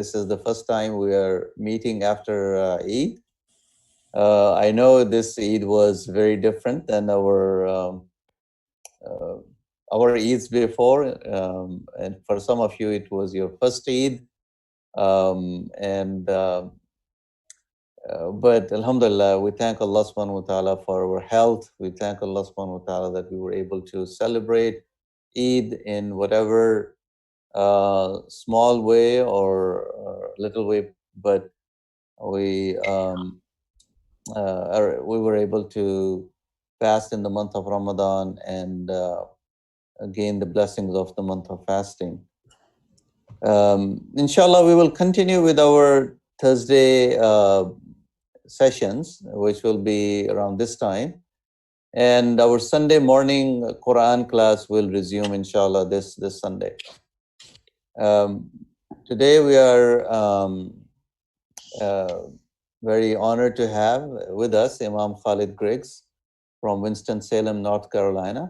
this is the first time we are meeting after Eid. I know this Eid was very different than our Eids before, and for some of you it was your first Eid, but Alhamdulillah, we thank Allah subhanahu wa ta'ala for our health. We thank Allah subhanahu wa ta'ala that we were able to celebrate Eid in whatever small way or little way, but we were able to fast in the month of Ramadan and gain the blessings of the month of fasting. Inshallah, we will continue with our Thursday sessions, which will be around this time. And our Sunday morning Quran class will resume, inshallah, this Sunday. Today we are very honored to have with us Imam Khalid Griggs from Winston-Salem, North Carolina.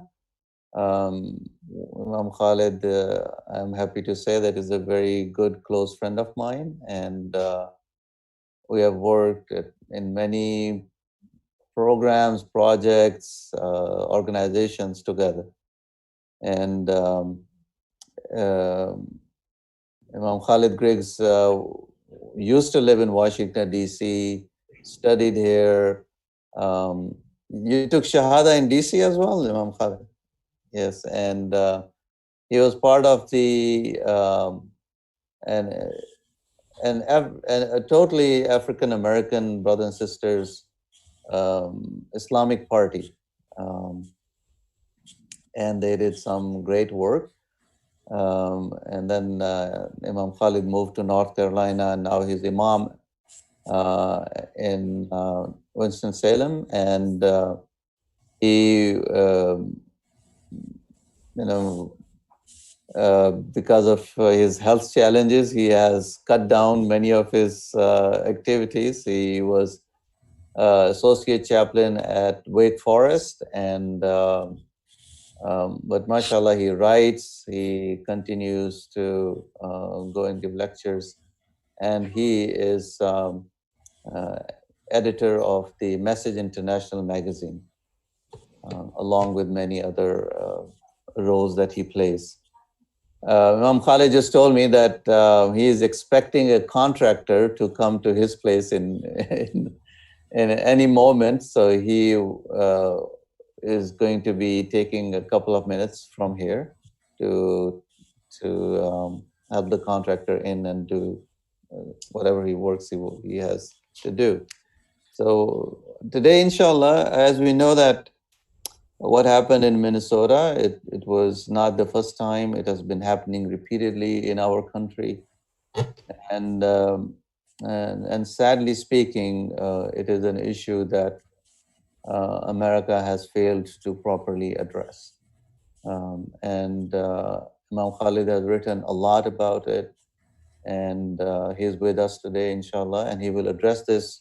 Imam Khalid, I'm happy to say that is a very good close friend of mine, and we have worked in many programs, projects, organizations together. And Imam Khalid Griggs used to live in Washington, D.C., studied here. You took Shahada in D.C. as well, Imam Khalid? Yes, and he was part of the a totally African American brothers and sisters Islamic party, and they did some great work. And then Imam Khalid moved to North Carolina, and now he's Imam in Winston-Salem, and he because of his health challenges, he has cut down many of his activities. He was associate chaplain at Wake Forest, and but mashallah, he writes, he continues to go and give lectures, and he is editor of the Message International magazine, along with many other roles that he plays. Imam Khalid just told me that he is expecting a contractor to come to his place in any moment, so he is going to be taking a couple of minutes from here to help the contractor in and do whatever he has to do. So today, inshallah, as we know that what happened in Minnesota, it was not the first time. It has been happening repeatedly in our country, and sadly speaking, it is an issue that America has failed to properly address. And Imam Khalid has written a lot about it, and he's with us today, inshallah, and he will address this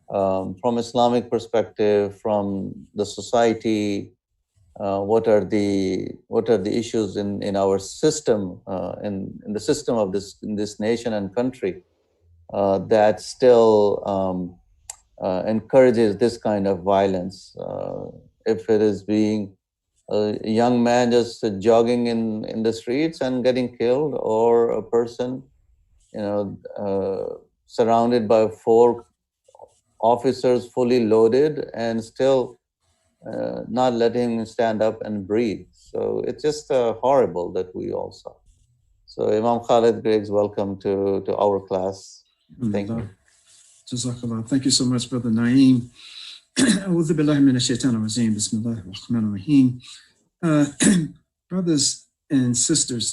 from Islamic perspective, from the society. What are the issues in our system, in the system of this nation and country that still encourages this kind of violence? If it is being a young man just jogging in the streets and getting killed, or a person, surrounded by 4 officers fully loaded and still not letting him stand up and breathe. So it's just horrible that we all saw. So Imam Khalid Griggs, welcome to our class. Thank you. Jazakallah. Thank you so much, Brother Naeem. A'udhu billahi minash shaitanir rajeem. Bismillahir rahmanir rahim. Brothers and sisters,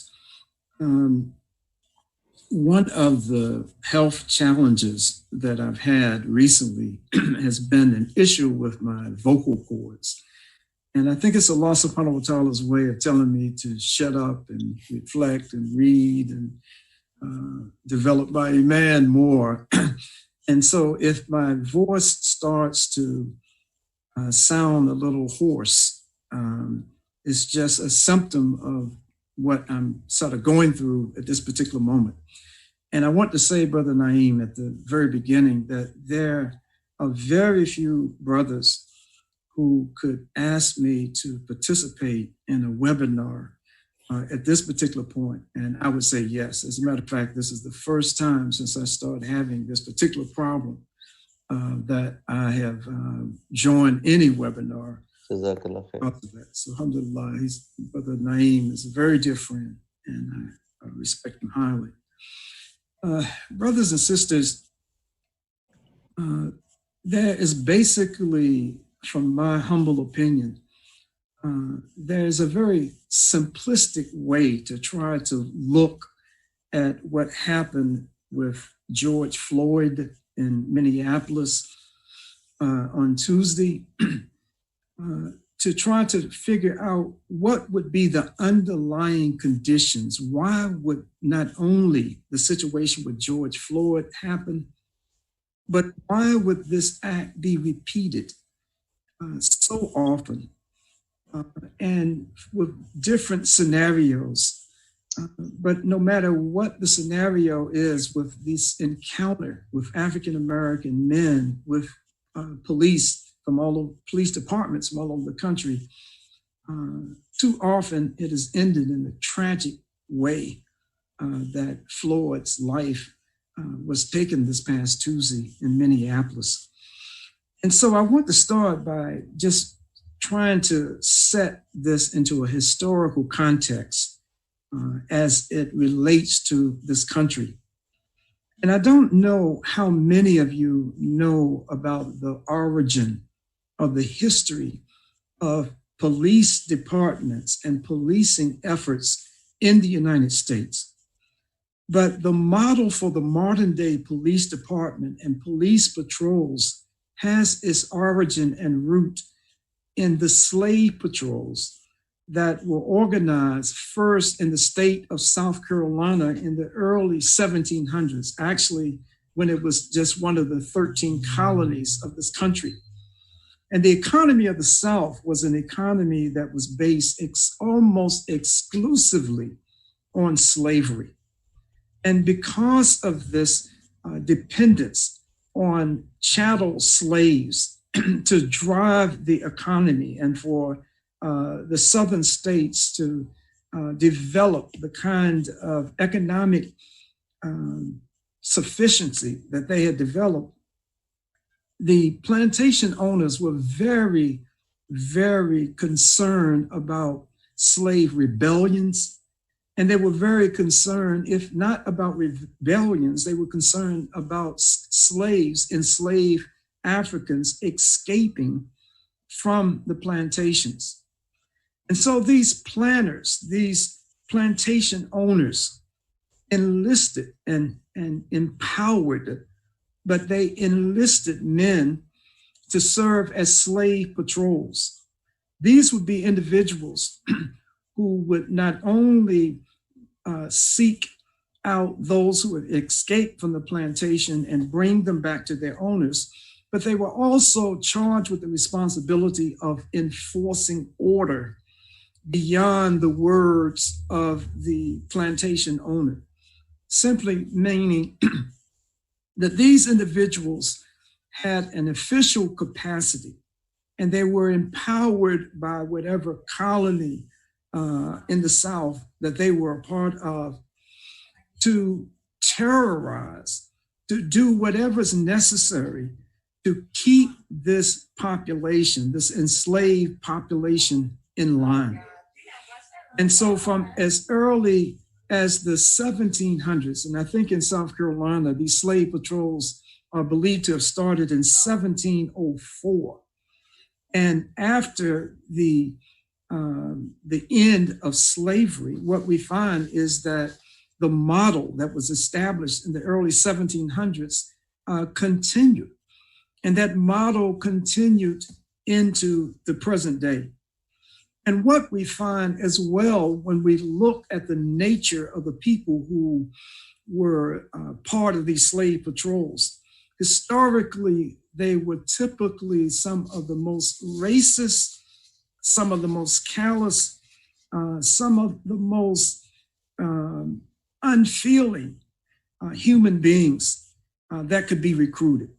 one of the health challenges that I've had recently has been an issue with my vocal cords. And I think it's Allah subhanahu wa ta'ala's way of telling me to shut up and reflect and read and develop my iman more. And so if my voice starts to sound a little hoarse, it's just a symptom of what I'm sort of going through at this particular moment. And I want to say, Brother Naeem, at the very beginning, that there are very few brothers who could ask me to participate in a webinar at this particular point. And I would say yes. As a matter of fact, this is the first time since I started having this particular problem that I have joined any webinar. So alhamdulillah, Brother Naeem is a very dear friend, and I respect him highly. Brothers and sisters, there is basically, from my humble opinion, there's a very simplistic way to try to look at what happened with George Floyd in Minneapolis on Tuesday, to try to figure out what would be the underlying conditions. Why would not only the situation with George Floyd happen, but why would this act be repeated so often and with different scenarios? But no matter what the scenario is with this encounter with African-American men, with police from all over, police departments from all over the country, too often it has ended in a tragic way that Floyd's life was taken this past Tuesday in Minneapolis. And so I want to start by just trying to set this into a historical context as it relates to this country. And I don't know how many of you know about the origin of the history of police departments and policing efforts in the United States. But the model for the modern day police department and police patrols has its origin and root in the slave patrols that were organized first in the state of South Carolina in the early 1700s, actually when it was just one of the 13 colonies of this country. And the economy of the South was an economy that was based almost exclusively on slavery. And because of this dependence on chattel slaves to drive the economy and for the southern states to develop the kind of economic sufficiency that they had developed, the plantation owners were very, very concerned about slave rebellions. And they were very concerned, if not about rebellions, they were concerned about slaves, enslaved Africans escaping from the plantations. And so these planters, these plantation owners enlisted and empowered, but they enlisted men to serve as slave patrols. These would be individuals who would not only seek out those who had escaped from the plantation and bring them back to their owners, but they were also charged with the responsibility of enforcing order beyond the words of the plantation owner, simply meaning that these individuals had an official capacity and they were empowered by whatever colony in the South that they were a part of to terrorize, to do whatever's necessary to keep this population, this enslaved population, in line. And so from as early as the 1700s, and I think in South Carolina, these slave patrols are believed to have started in 1704. And after the end of slavery, what we find is that the model that was established in the early 1700s continued. And that model continued into the present day. And what we find as well when we look at the nature of the people who were part of these slave patrols, historically, they were typically some of the most racist, some of the most callous, some of the most unfeeling human beings that could be recruited.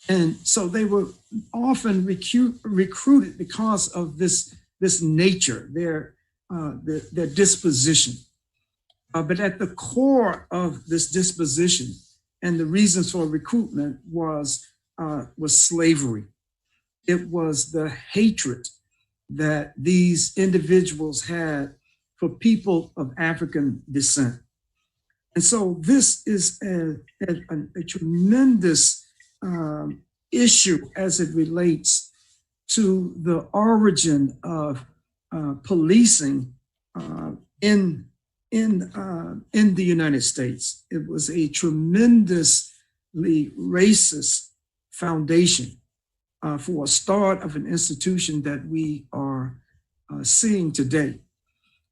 And so they were often recruited because of this nature, their disposition. But at the core of this disposition and the reasons for recruitment was slavery. It was the hatred that these individuals had for people of African descent. And so this is a tremendous issue as it relates to the origin of policing in the United States. It was a tremendously racist foundation for a start of an institution that we are seeing today.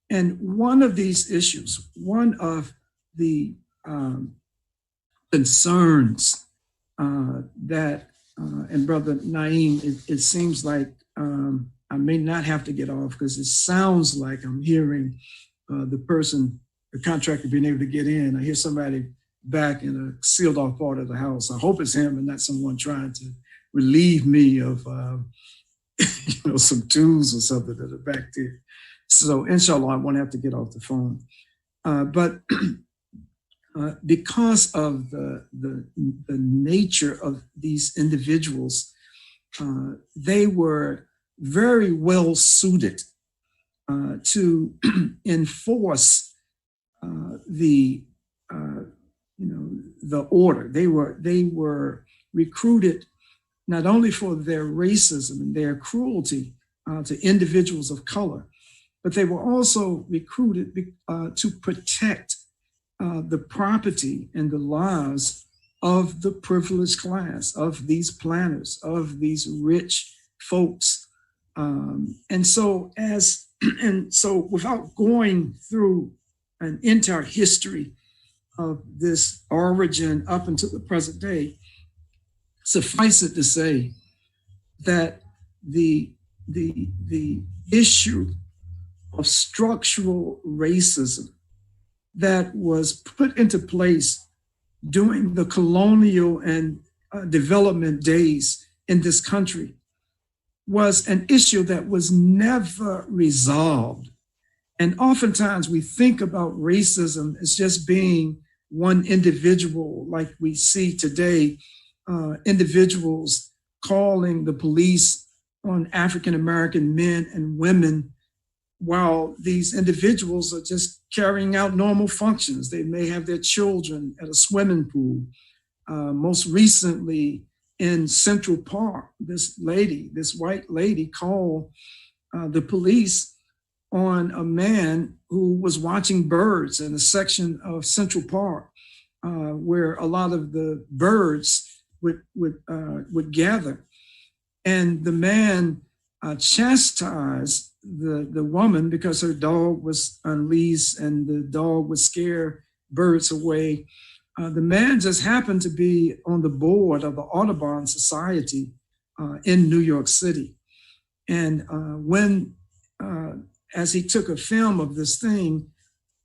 And one of these issues, one of the concerns that, and Brother Naeem, it seems like I may not have to get off because it sounds like I'm hearing the contractor being able to get in. I hear somebody back in a sealed off part of the house. I hope it's him and not someone trying to relieve me of some tools or something that are back there. So inshallah, I won't have to get off the phone. But because of the nature of these individuals, they were very well suited to enforce the order. They were recruited not only for their racism and their cruelty to individuals of color, but they were also recruited to protect the property and the lives of the privileged class, of these planners, of these rich folks. And so without going through an entire history of this origin up until the present day, suffice it to say that the issue of structural racism that was put into place during the colonial and development days in this country was an issue that was never resolved. And oftentimes we think about racism as just being one individual, like we see today, individuals calling the police on African-American men and women while these individuals are just carrying out normal functions. They may have their children at a swimming pool. Most recently in Central Park, this white lady called the police on a man who was watching birds in a section of Central Park where a lot of the birds would gather. And the man chastised the woman because her dog was unleashed and the dog would scare birds away. The man just happened to be on the board of the Audubon Society in New York City. And as he took a film of this thing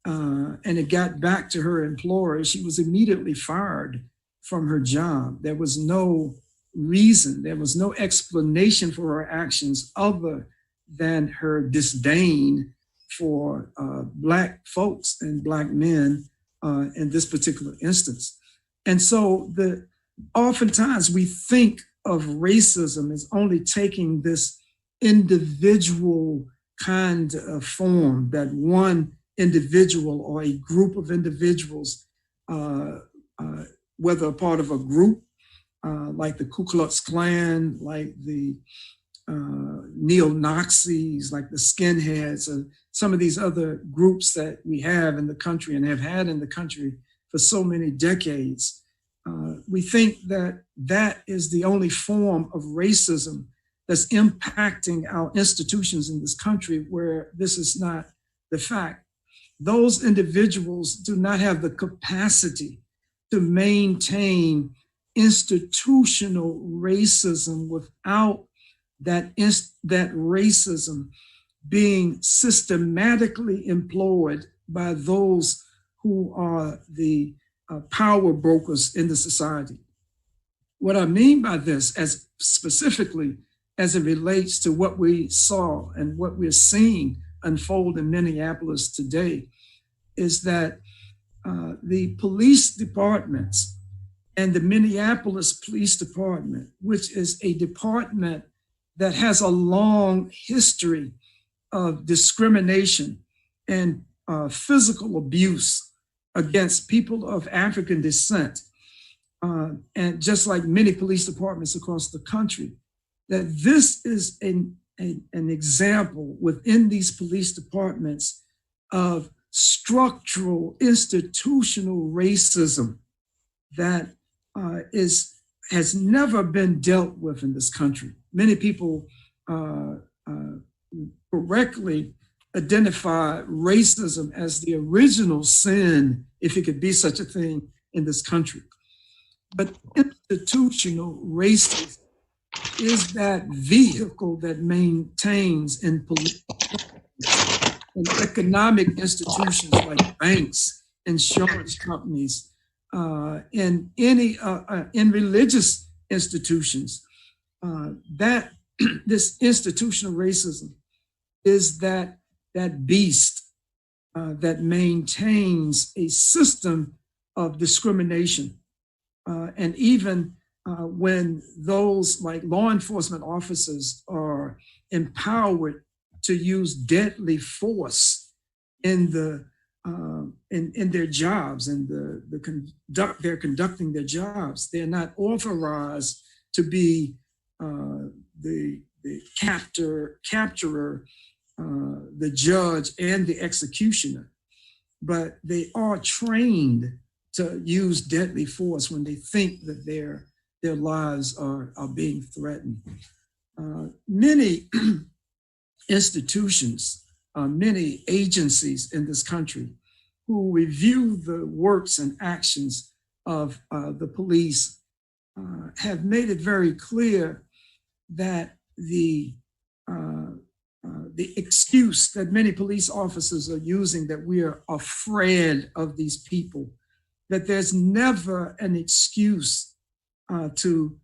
and it got back to her employer, she was immediately fired from her job. There was no reason, there was no explanation for her actions other than her disdain for Black folks and Black men in this particular instance. And so oftentimes we think of racism as only taking this individual kind of form, that one individual or a group of individuals, whether a part of a group like the Ku Klux Klan, like the neo-Nazis, like the skinheads, and some of these other groups that we have in the country and have had in the country for so many decades. We think that that is the only form of racism that's impacting our institutions in this country, where this is not the fact. Those individuals do not have the capacity to maintain institutional racism without that racism being systematically employed by those who are the power brokers in the society. What I mean by this, as specifically as it relates to what we saw and what we're seeing unfold in Minneapolis today, is that the police departments and the Minneapolis Police Department, which is a department that has a long history of discrimination and physical abuse against people of African descent, and just like many police departments across the country, that this is an example within these police departments of structural, institutional racism that has never been dealt with in this country. Many people correctly identify racism as the original sin, if it could be such a thing, in this country. But institutional racism is that vehicle that maintains in economic institutions like banks, insurance companies, in religious institutions, that this institutional racism is that beast that maintains a system of discrimination. And even when those like law enforcement officers are empowered to use deadly force in their jobs and they're conducting their jobs, they're not authorized to be the capturer, the judge, and the executioner, but they are trained to use deadly force when they think that their lives are being threatened. Many institutions, many agencies in this country who review the works and actions of the police have made it very clear that the excuse that many police officers are using, that we are afraid of these people, that there's never an excuse to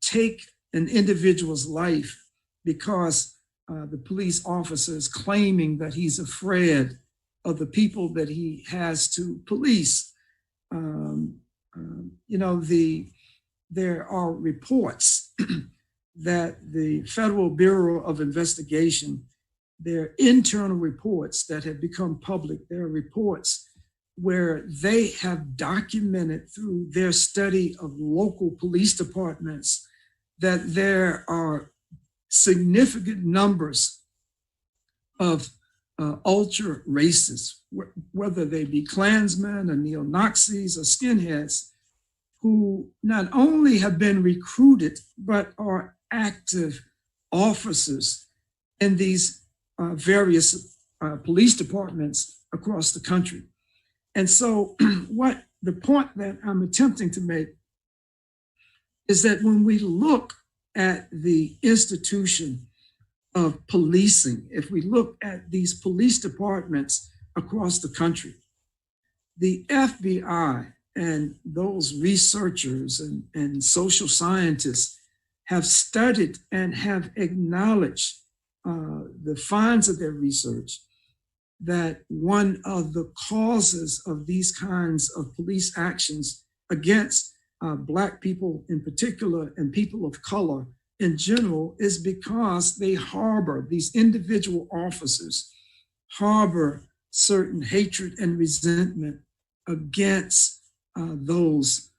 take an individual's life because the police officer is claiming that he's afraid of the people that he has to police. There are reports that the Federal Bureau of Investigation, their internal reports that have become public, there are reports where they have documented through their study of local police departments that there are significant numbers of ultra racists, whether they be Klansmen or neo-Nazis or skinheads, who not only have been recruited, but are active officers in these various police departments across the country. And so what the point that I'm attempting to make is that when we look at the institution of policing, if we look at these police departments across the country, the FBI and those researchers and social scientists have studied and have acknowledged the finds of their research that one of the causes of these kinds of police actions against Black people in particular and people of color in general is because they harbor, these individual officers harbor certain hatred and resentment against those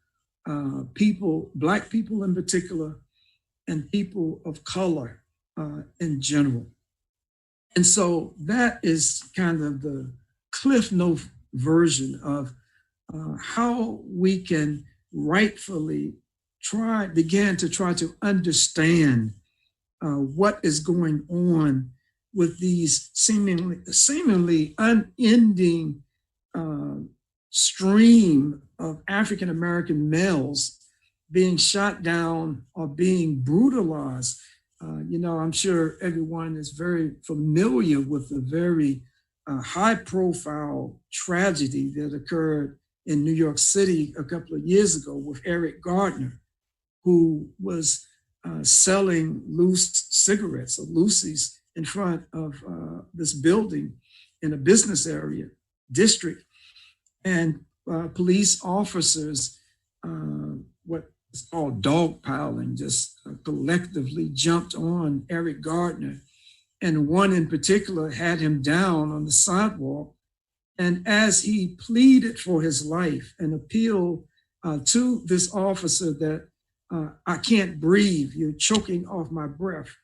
people, Black people in particular, and people of color in general. And so that is kind of the Cliff Note version of how we can rightfully begin to try to understand what is going on with these seemingly unending stream of African-American males being shot down or being brutalized. I'm sure everyone is very familiar with the very high-profile tragedy that occurred in New York City a couple of years ago with Eric Gardner, who was selling loose cigarettes or loosies in front of this building in a business area district. And police officers, what is called dogpiling, just collectively jumped on Eric Gardner. And one in particular had him down on the sidewalk. And as he pleaded for his life and appealed to this officer that I can't breathe, you're choking off my breath,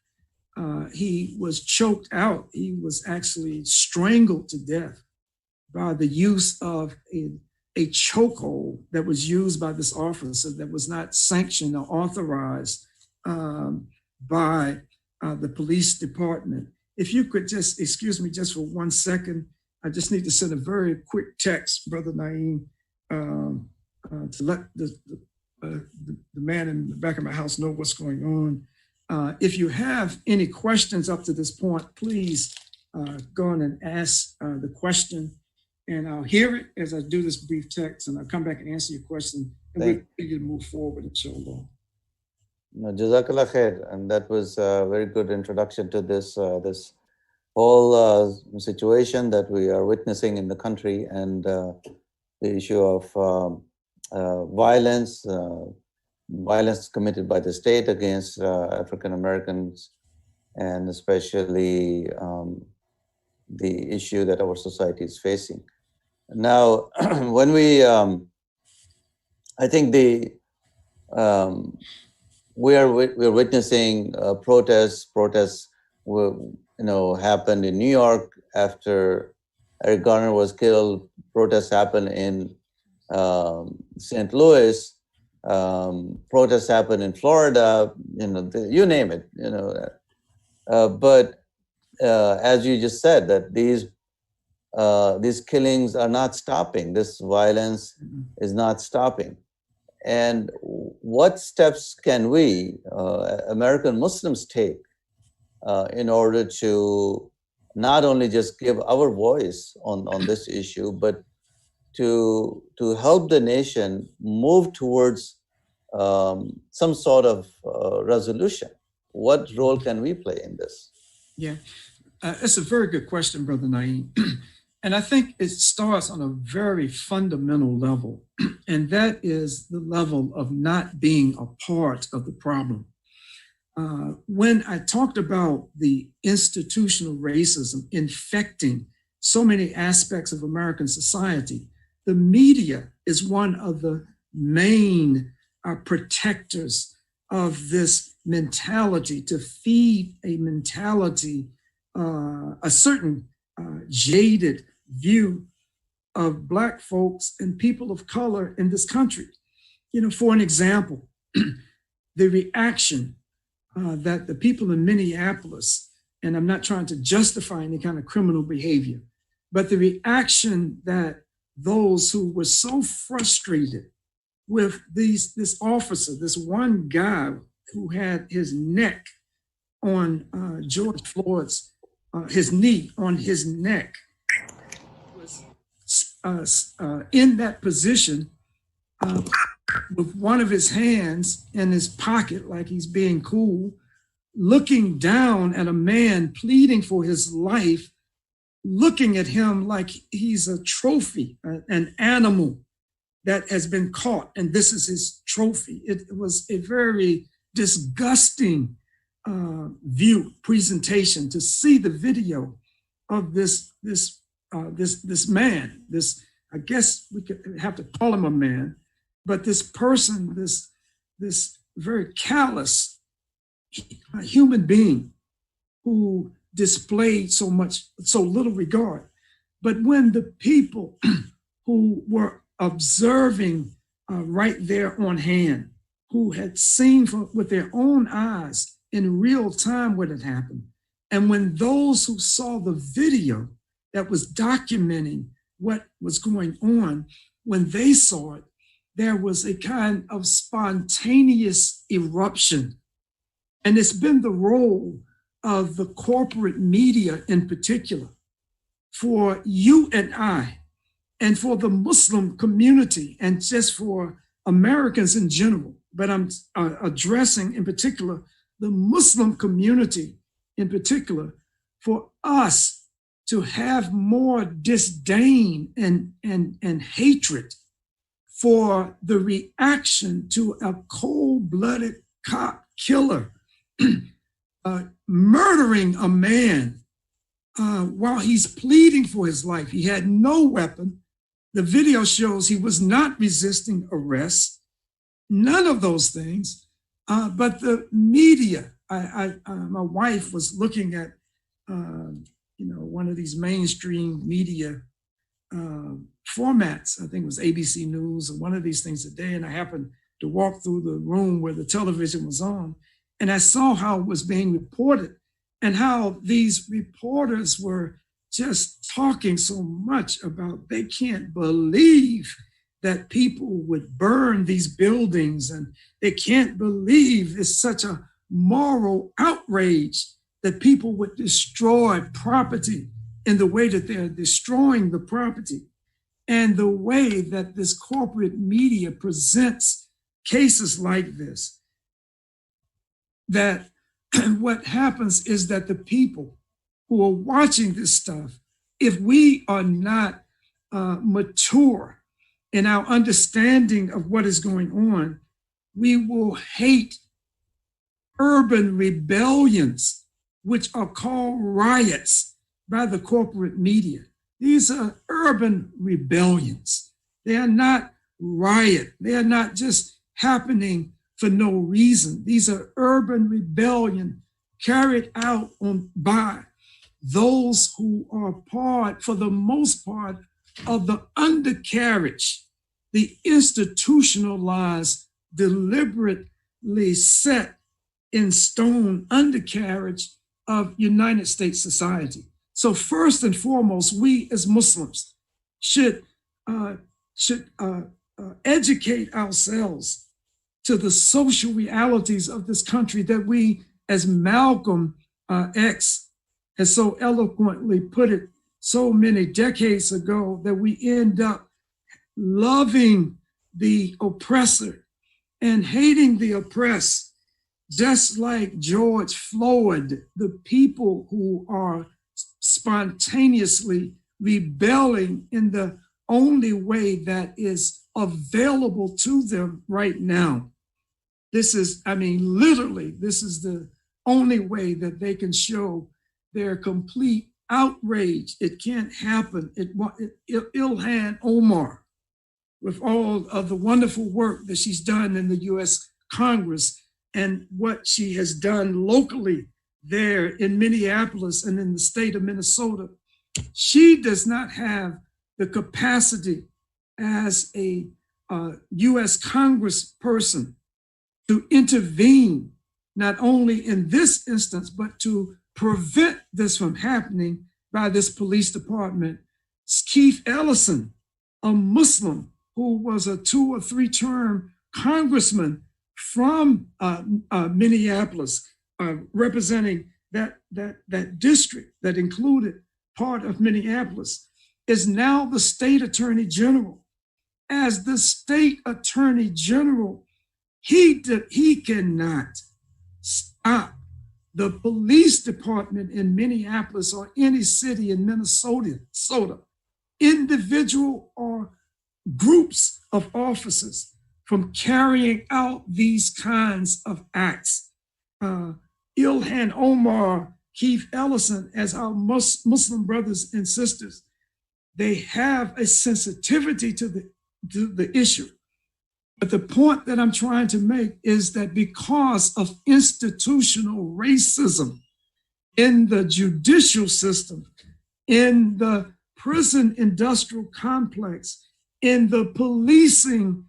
he was choked out. He was actually strangled to death by the use of a chokehold that was used by this officer that was not sanctioned or authorized by the police department. If you could just, excuse me just for 1 second, I just need to send a very quick text, Brother Naeem, to let the man in the back of my house know what's going on. If you have any questions up to this point, please go on and ask the question, and I'll hear it as I do this brief text, and I'll come back and answer your question, and we'll begin to move forward, inshallah. No, Jazakallah khair. And that was a very good introduction to this this whole situation that we are witnessing in the country, and the issue of violence committed by the state against African Americans, and especially the issue that our society is facing. Now, when we, I think we're witnessing protests. Protests, happened in New York after Eric Garner was killed. Protests happened in St. Louis. Protests happened in Florida. You name it. But as you just said, that these killings are not stopping. This violence is not stopping. And what steps can we, American Muslims, take in order to not only just give our voice on this issue, but to help the nation move towards some sort of resolution? What role can we play in this? Yeah, it's a very good question, Brother Naeem. And I think it starts on a very fundamental level, and that is the level of not being a part of the problem. When I talked about the institutional racism infecting so many aspects of American society, the media is one of the main protectors of this mentality, to feed a mentality, a certain jaded view of Black folks and people of color in this country. For an example, the reaction that the people in Minneapolis, and I'm not trying to justify any kind of criminal behavior, but the reaction that those who were so frustrated with this officer, this one guy who had his neck on George Floyd's, his knee on his neck, was in that position with one of his hands in his pocket, like he's being cool, looking down at a man pleading for his life, looking at him like he's a trophy, an animal that has been caught, and this is his trophy. It was a very disgusting presentation to see the video of this man, I guess we could have to call him a man, but this person, this very callous human being who displayed so little regard. But when the people who were observing right there on hand, who had seen with their own eyes in real time what had happened, and when those who saw the video that was documenting what was going on, when they saw it, there was a kind of spontaneous eruption. And it's been the role of the corporate media in particular for you and I and for the Muslim community, and just for Americans in general, but I'm addressing in particular the Muslim community in particular, for us to have more disdain and hatred for the reaction to a cold-blooded cop killer murdering a man while he's pleading for his life. He had no weapon. The video shows he was not resisting arrest, none of those things. But the media, my wife was looking at, one of these mainstream media formats. I think it was ABC News or one of these things today. And I happened to walk through the room where the television was on, and I saw how it was being reported and how these reporters were just talking so much about they can't believe that people would burn these buildings, and they can't believe it's such a moral outrage that people would destroy property in the way that they're destroying the property, and the way that this corporate media presents cases like this. That what happens is that the people who are watching this stuff, if we are not mature in our understanding of what is going on, we will hate urban rebellions, which are called riots by the corporate media. These are urban rebellions. They are not riot. They are not just happening for no reason. These are urban rebellion carried out by those who are part, for the most part, of the undercarriage, the institutionalized, deliberately set in stone undercarriage of United States society. So first and foremost, we as Muslims should educate ourselves to the social realities of this country that we, as Malcolm X has so eloquently put it so many decades ago, that we end up loving the oppressor and hating the oppressed, just like George Floyd, the people who are spontaneously rebelling in the only way that is available to them right now. This is, literally, this is the only way that they can show their complete outrage. It can't happen. Ilhan Omar, with all of the wonderful work that she's done in the US Congress and what she has done locally there in Minneapolis and in the state of Minnesota, she does not have the capacity as a US Congressperson to intervene, not only in this instance, but to prevent this from happening by this police department. Keith Ellison, a Muslim who was a 2 or 3 term congressman from Minneapolis, representing that district that included part of Minneapolis, is now the state attorney general. As the state attorney general, he cannot stop the police department in Minneapolis or any city in Minnesota, individual or groups of officers, from carrying out these kinds of acts. Ilhan Omar, Keith Ellison, as our Muslim brothers and sisters, they have a sensitivity to the issue. But the point that I'm trying to make is that because of institutional racism in the judicial system, in the prison industrial complex, in the policing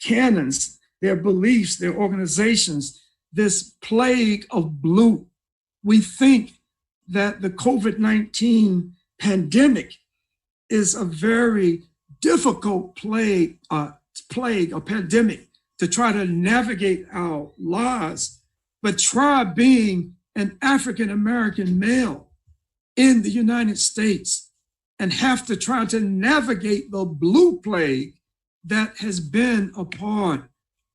canons, their beliefs, their organizations, this plague of blue, we think that the COVID-19 pandemic is a very difficult plague or pandemic to try to navigate our lives. But try being an African-American male in the United States and have to try to navigate the blue plague that has been a part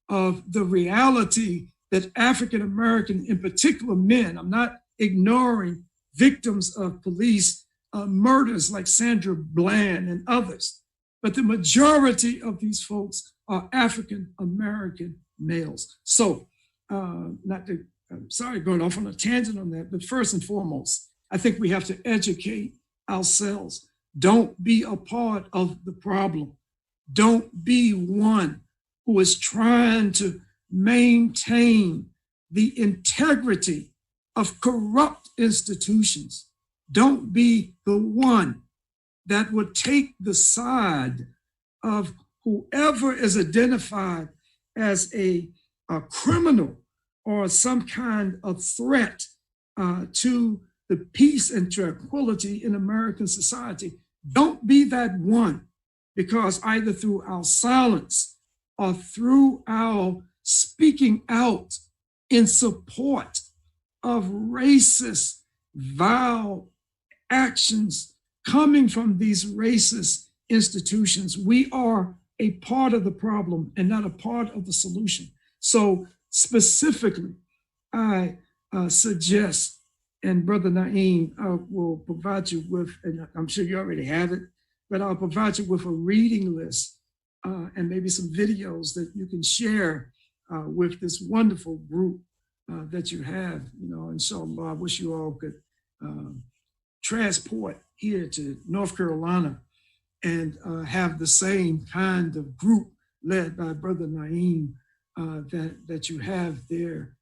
of the reality that African American, in particular men, I'm not ignoring victims of police murders like Sandra Bland and others, but the majority of these folks are African American males. So, I'm sorry, going off on a tangent on that, but first and foremost, I think we have to educate ourselves. Don't be a part of the problem. Don't be one who is trying to maintain the integrity of corrupt institutions. Don't be the one that would take the side of whoever is identified as a criminal or some kind of threat to the peace and tranquility in American society. Don't be that one, because either through our silence or through our speaking out in support of racist, vile actions coming from these racist institutions, we are a part of the problem and not a part of the solution. So specifically, I suggest, and Brother Naeem, I will provide you with, and I'm sure you already have it, but I'll provide you with a reading list and maybe some videos that you can share with this wonderful group that you have. You know, inshallah, I wish you all could transport here to North Carolina and have the same kind of group led by Brother Naeem that you have there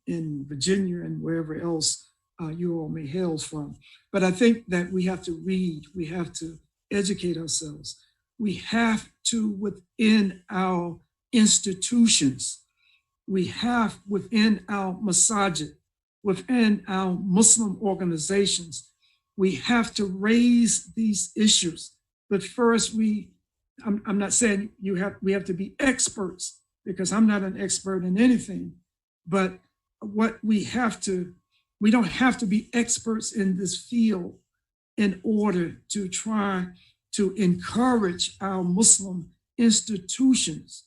in Virginia and wherever else you all may hail from. But I think that we have to read, we have to educate ourselves. We have to, within our institutions, we have within our masajid, within our Muslim organizations, we have to raise these issues. But first, I'm not saying we have to be experts, because I'm not an expert in anything, but we don't have to be experts in this field in order to try to encourage our Muslim institutions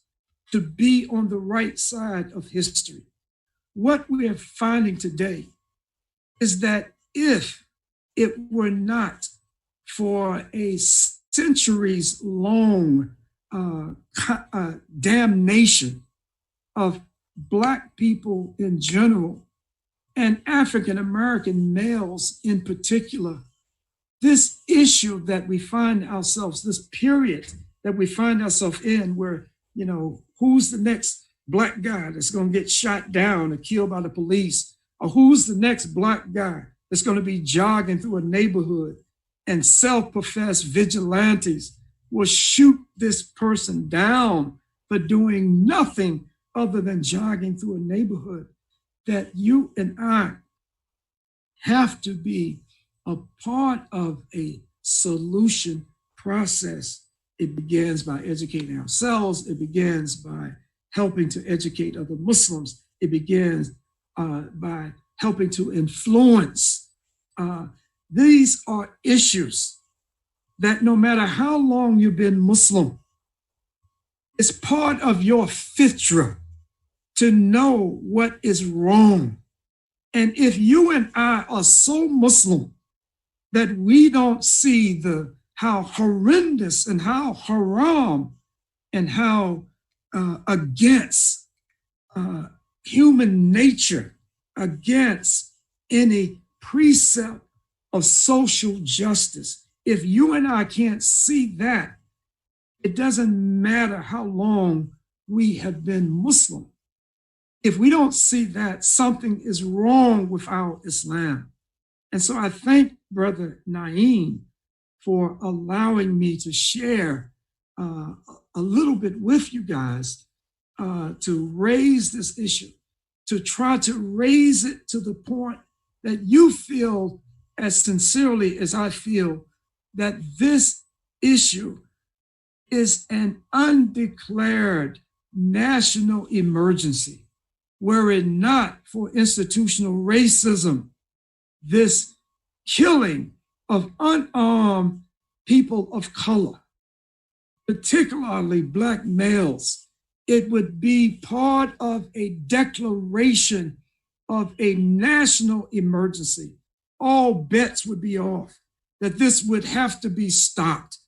to be on the right side of history. What we are finding today is that if it were not for a centuries-long damnation of Black people in general and African American males in particular, this issue that we find ourselves, this period that we find ourselves in, where, you know, who's the next Black guy that's going to get shot down or killed by the police, or who's the next Black guy that's going to be jogging through a neighborhood and self-professed vigilantes will shoot this person down for doing nothing other than jogging through a neighborhood. That you and I have to be a part of a solution process. It begins by educating ourselves. It begins by helping to educate other Muslims. It begins by helping to influence. These are issues that no matter how long you've been Muslim, it's part of your fitra to know what is wrong. And if you and I are so Muslim that we don't see how horrendous and how haram and how against human nature, against any precept of social justice, if you and I can't see that, it doesn't matter how long we have been Muslim. If we don't see that, something is wrong with our Islam. And so I thank Brother Naeem for allowing me to share a little bit with you guys to raise this issue, to try to raise it to the point that you feel as sincerely as I feel that this issue is an undeclared national emergency. Were it not for institutional racism, this killing of unarmed people of color, particularly Black males. It would be part of a declaration of a national emergency. All bets would be off, that this would have to be stopped,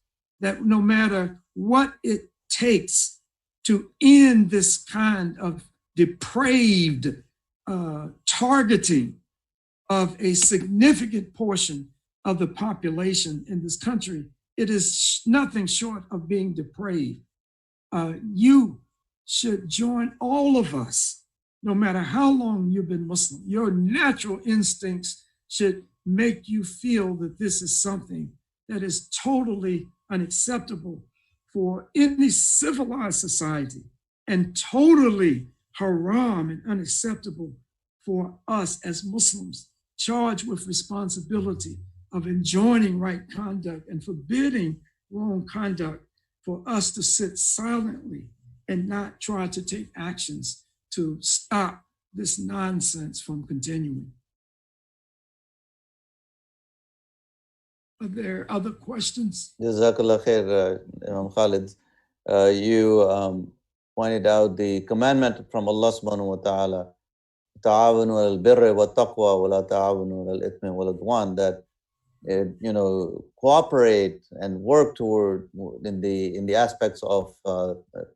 that no matter what it takes to end this kind of depraved targeting of a significant portion of the population in this country, it is nothing short of being depraved. You should join all of us, no matter how long you've been Muslim. Your natural instincts should make you feel that this is something that is totally unacceptable for any civilized society, and totally haram and unacceptable for us as Muslims, charged with responsibility of enjoining right conduct and forbidding wrong conduct, for us to sit silently and not try to take actions to stop this nonsense from continuing. Are there other questions? Jazakallah khair, Imam Khalid. You pointed out the commandment from Allah subhanahu wa ta'ala, ta'awanu al-birri wa taqwa wa la ta'awanu al-ithmi wal udwan, that cooperate and work toward in the aspects of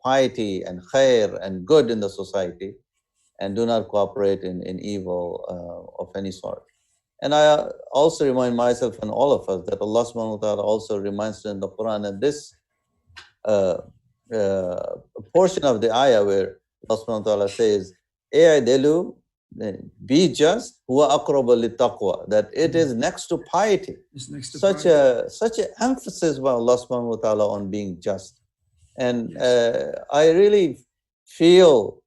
piety and khair and good in the society, and do not cooperate in evil of any sort. And I also remind myself and all of us that Allah subhanahu wa ta'ala also reminds us in the Quran, and this portion of the ayah where Allah subhanahu wa ta'ala says, "I'dilu," be just, huwa aqrabu lit-taqwa, that it is next to piety. Next to such an emphasis by Allah subhanahu wa ta'ala on being just. And I really feel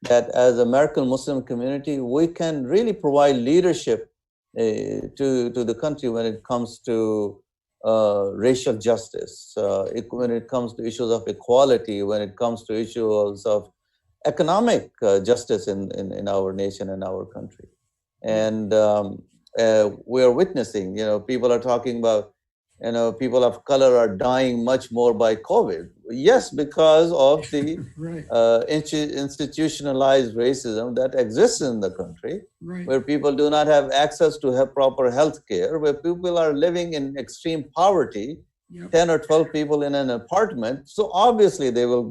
that as American Muslim community, we can really provide leadership to the country when it comes to racial justice, when it comes to issues of equality, when it comes to issues of economic justice in our nation and our country. And we are witnessing, people are talking about, people of color are dying much more by COVID. Yes, because of the right. Institutionalized racism that exists in the country, right. where people do not have access to have proper health care, where people are living in extreme poverty, Yep. 10 or 12 people in an apartment. So obviously they are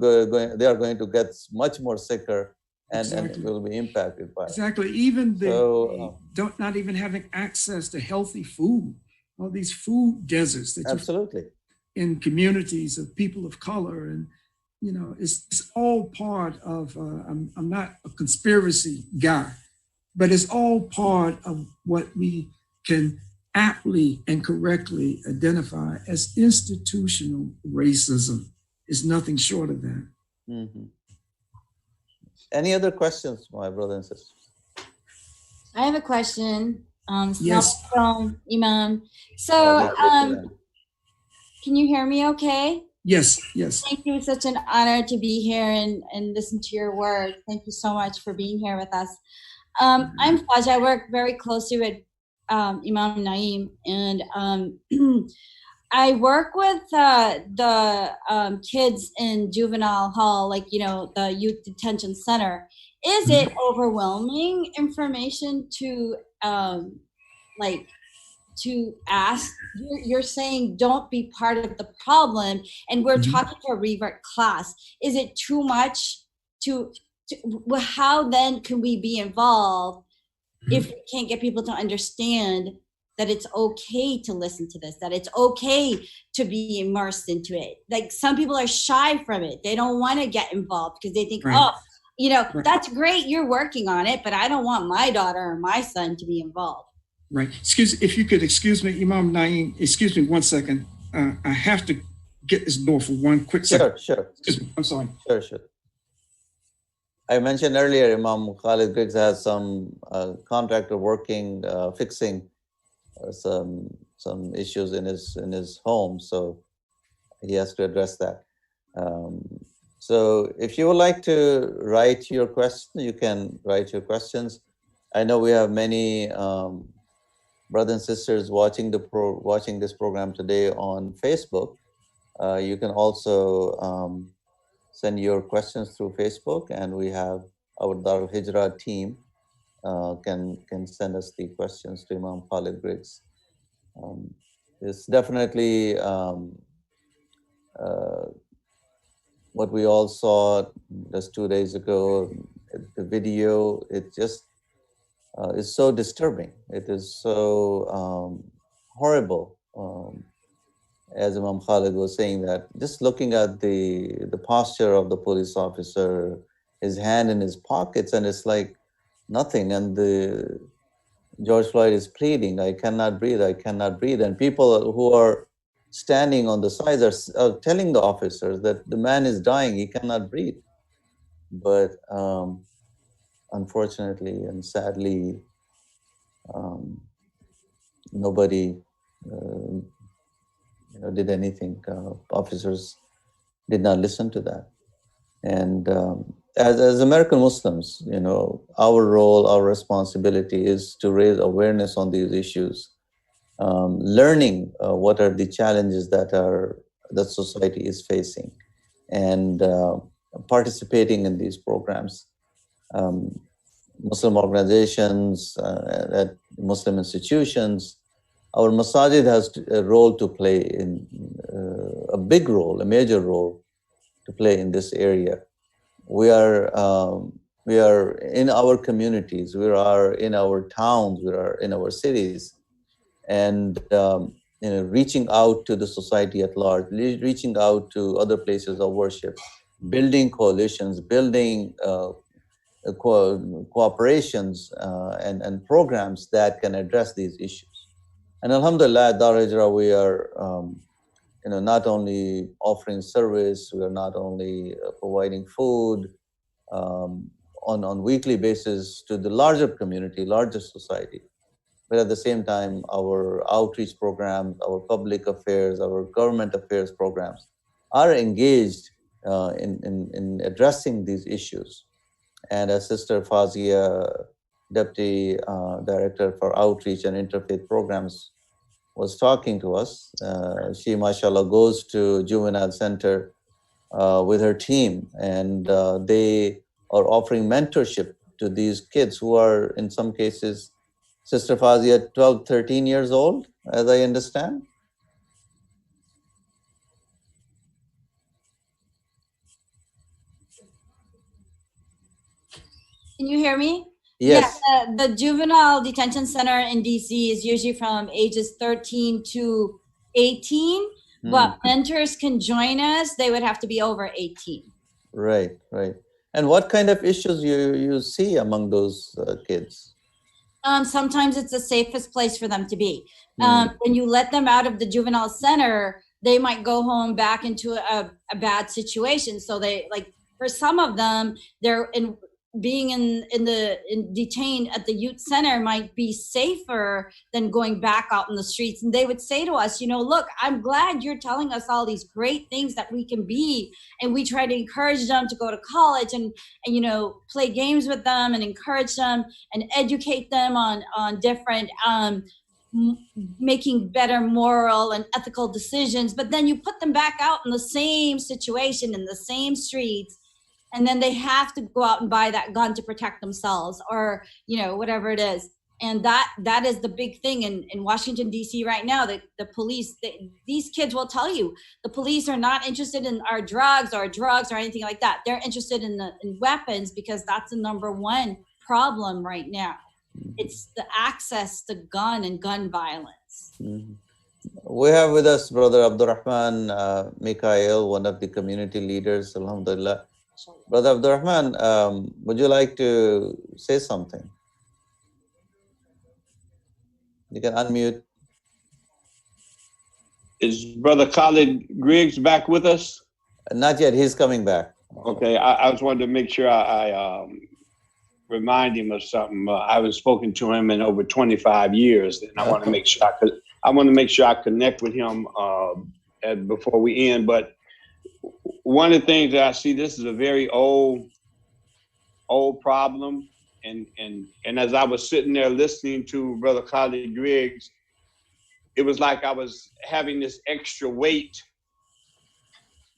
going to get much more sicker and will be impacted by it. Exactly. Even not even having access to healthy food, all these food deserts that absolutely in communities of people of color, and it's all part of. I'm not a conspiracy guy, but it's all part of what we can aptly and correctly identify as institutional racism. Is nothing short of that. Mm-hmm. Any other questions, my brothers and sisters? I have a question. Yes. From Imam. So, can you hear me okay? Yes, yes. Thank you. It's such an honor to be here and listen to your words. Thank you so much for being here with us. I'm Faj. I work very closely with Imam Naeem, and I work with the kids in juvenile hall, like, the youth detention center. Is it overwhelming information to to ask? You're saying don't be part of the problem, and we're talking to a revert class. Is it too much to how then can we be involved if we can't get people to understand that it's okay to listen to this, that it's okay to be immersed into it? Like, some people are shy from it. They don't want to get involved because they think, that's great, you're working on it, but I don't want my daughter or my son to be involved. Right. If you could excuse me, Imam Naeem, excuse me 1 second. I have to get this door for 1 quick second. Sure. Excuse me. I'm sorry. Sure. I mentioned earlier, Imam Khalid Griggs has some contractor working, fixing some issues in his home, so he has to address that. So if you would like to write your question, you can write your questions. I know we have many brothers and sisters watching watching this program today on Facebook, you can also send your questions through Facebook, and we have our Al-Hijrah team can send us the questions to Imam Khalid Griggs. It's definitely uh, what we all saw just 2 days ago. The video, it just is so disturbing. It is so horrible. As Imam Khalid was saying, that just looking at the posture of the police officer, his hand in his pockets, and it's like nothing. And the George Floyd is pleading, "I cannot breathe, I cannot breathe." And people who are standing on the sides are telling the officers that the man is dying, he cannot breathe. But unfortunately and sadly, um, nobody did anything. Officers did not listen to that. And as American Muslims, our role, our responsibility is to raise awareness on these issues, learning what are the challenges that society is facing, and participating in these programs. Muslim organizations, at Muslim institutions, our masajid has a role to play in a big role, a major role to play in this area. We are in our communities, we are in our towns, we are in our cities, and reaching out to the society at large, reaching out to other places of worship, building coalitions, building cooperations and programs that can address these issues. And Alhamdulillah, at Al-Hijrah, we are not only offering service, we are not only providing food on weekly basis to the larger community, larger society, but at the same time, our outreach programs, our public affairs, our government affairs programs are engaged in addressing these issues. And as Sister Fazia, Deputy Director for Outreach and Interfaith Programs, was talking to us, she, mashallah, goes to Juvenile Center with her team, and they are offering mentorship to these kids who are, in some cases, Sister Fazia, 12, 13 years old, as I understand. Can you hear me? Yes. Yeah, the juvenile detention center in DC is usually from ages 13 to 18, but mentors can join us. They would have to be over 18. Right, right. And what kind of issues you see among those kids? Sometimes it's the safest place for them to be. When you let them out of the juvenile center, they might go home back into a bad situation. So for some of them, they're being detained at the youth center might be safer than going back out in the streets. And they would say to us, look, I'm glad you're telling us all these great things that we can be. And we try to encourage them to go to college and play games with them and encourage them and educate them on different making better moral and ethical decisions. But then you put them back out in the same situation, in the same streets, and then they have to go out and buy that gun to protect themselves, or whatever it is. And that is the big thing in Washington, D.C. right now. The police, these kids will tell you, the police are not interested in our drugs or anything like that. They're interested in weapons, because that's the number one problem right now. It's the access to gun and gun violence. We have with us Brother Abdurrahman Mikhail, one of the community leaders, alhamdulillah. Brother Abdurrahman, would you like to say something? You can unmute. Is Brother Khalid Griggs back with us? Not yet. He's coming back. Okay, I just wanted to make sure I remind him of something. I haven't spoken to him in over 25 years, and I want to make sure I connect with him before we end. But one of the things that I see, this is a very old problem, And as I was sitting there listening to Brother Khalid Griggs, it was like I was having this extra weight